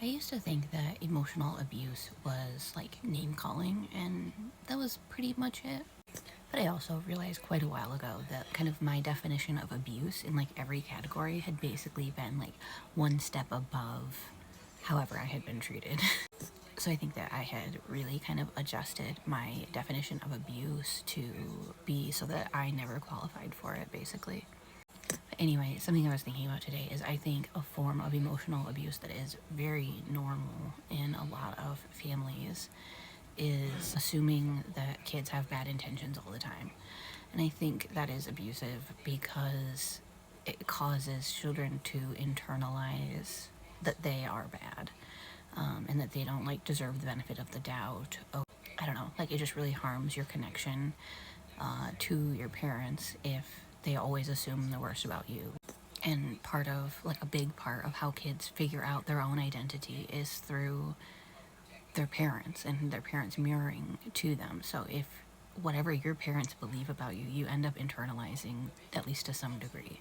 I used to think that emotional abuse was like name calling, and that was pretty much it. But I also realized quite a while ago that kind of my definition of abuse in like every category had basically been like one step above however I had been treated. So I think that I had really kind of adjusted my definition of abuse to be so that I never qualified for it, basically. Anyway, something I was thinking about today is I think a form of emotional abuse that is very normal in a lot of families is assuming that kids have bad intentions all the time. And I think that is abusive because it causes children to internalize that they are bad, and that they don't like deserve the benefit of the doubt. Oh, I don't know, like it just really harms your connection to your parents if they always assume the worst about you. And part of, like, a big part of how kids figure out their own identity is through their parents and their parents mirroring to them. So if whatever your parents believe about you, you end up internalizing, at least to some degree.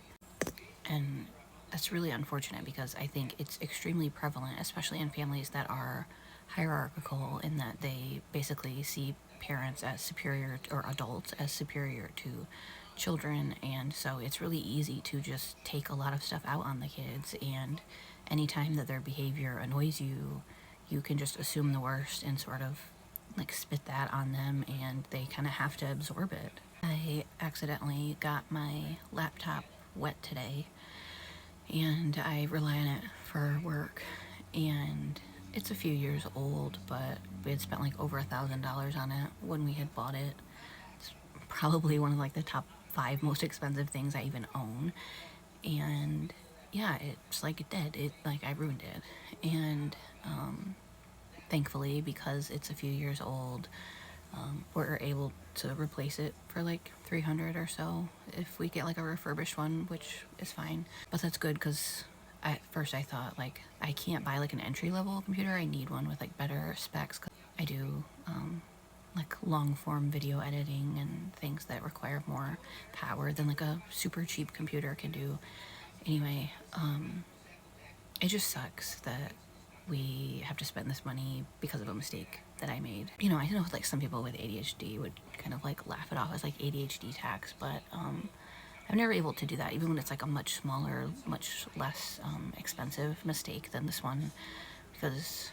And that's really unfortunate because I think it's extremely prevalent, especially in families that are hierarchical, in that they basically see parents as superior, or adults as superior to children. And so it's really easy to just take a lot of stuff out on the kids, and anytime that their behavior annoys you, you can just assume the worst and sort of like spit that on them, and they kind of have to absorb it. I accidentally got my laptop wet today, and I rely on it for work, and it's a few years old, but we had spent like over $1,000 on it when we had bought it. It's probably one of like the top 5 most expensive things I even own. And yeah, it's like dead. It, like, I ruined it. And thankfully, because it's a few years old, we're able to replace it for like 300 or so if we get like a refurbished one, which is fine. But that's good because at first I thought, like, I can't buy like an entry level computer. I need one with like better specs, 'cause I do like long form video editing and things that require more power than like a super cheap computer can do. Anyway, it just sucks that we have to spend this money because of a mistake that I made. You know, I know like some people with ADHD would kind of like laugh it off as like ADHD tax, but I'm never able to do that, even when it's like a much smaller, much less expensive mistake than this one, because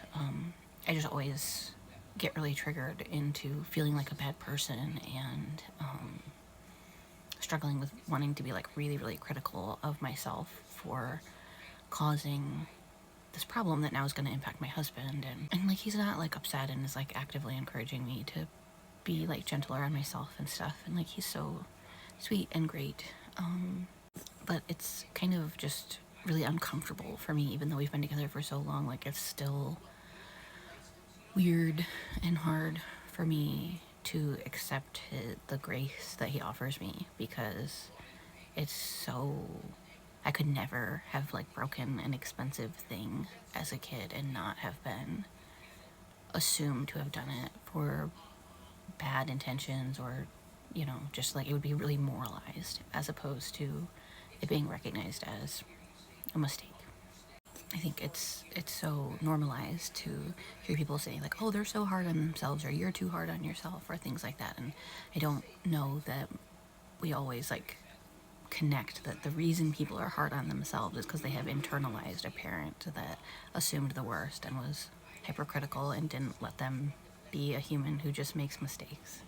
I just always get really triggered into feeling like a bad person, and struggling with wanting to be like really, really critical of myself for causing this problem that now is going to impact my husband. And like, he's not like upset and is like actively encouraging me to be like gentler on myself and stuff, and like he's so sweet and great, but it's kind of just really uncomfortable for me, even though we've been together for so long. Like, it's still weird and hard for me to accept the grace that he offers me, because it's so, I could never have like broken an expensive thing as a kid and not have been assumed to have done it for bad intentions, or, you know, just like it would be really moralized as opposed to it being recognized as a mistake. I think it's so normalized to hear people say like, oh, they're so hard on themselves, or you're too hard on yourself, or things like that. And I don't know that we always like connect that the reason people are hard on themselves is because they have internalized a parent that assumed the worst and was hypercritical and didn't let them be a human who just makes mistakes.